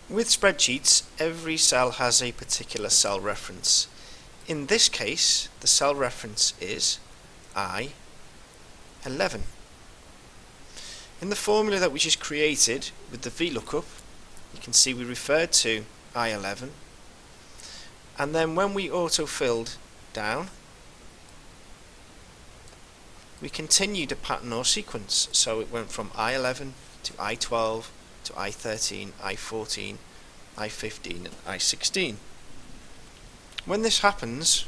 With spreadsheets, every cell has a particular cell reference. In this case, the cell reference is I11. In the formula that we just created with the VLOOKUP, you can see we referred to I11, and then when we auto-filled down, we continued a pattern or sequence. So it went from I11 to I12 to I13, I14, I15 and I16. When this happens,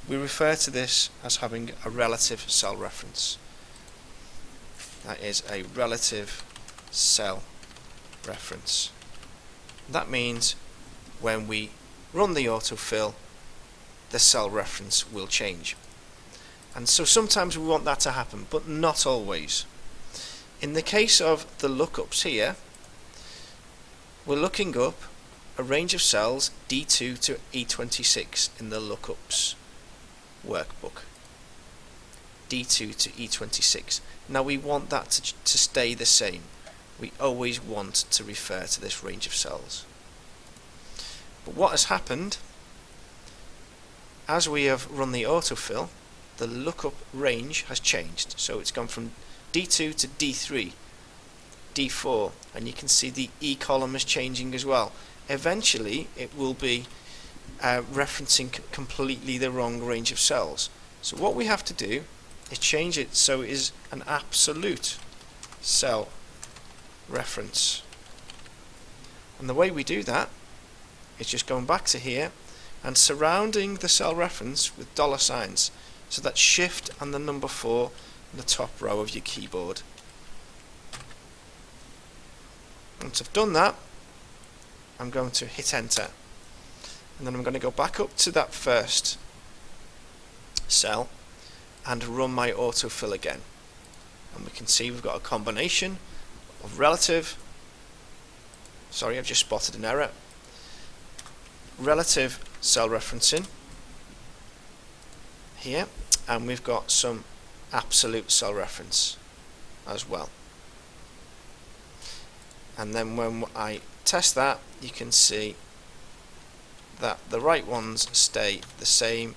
we refer to this as having a relative cell reference. That is a relative cell reference. That means when we run the autofill, the cell reference will change. And so sometimes we want that to happen, but not always. In the case of the lookups here, we're looking up a range of cells D2 to E26 in the lookups workbook. D2 to E26. Now we want that to stay the same. We always want to refer to this range of cells. But what has happened, as we have run the autofill, the lookup range has changed. So it's gone from D2 to D3, D4, and you can see the E column is changing as well. Eventually it will be referencing completely the wrong range of cells. So what we have to do is change it so it is an absolute cell reference. And the way we do that is just going back to here and surrounding the cell reference with dollar signs. So that's shift and the number 4 in the top row of your keyboard. Once I've done that, I'm going to hit enter, and then I'm going to go back up to that first cell and run my autofill again. And we can see we've got a combination of relative, sorry, I've just spotted an error, relative cell referencing here, and we've got some absolute cell reference as well. And then when I test that, you can see that the right ones stay the same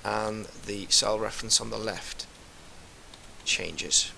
and the cell reference on the left changes.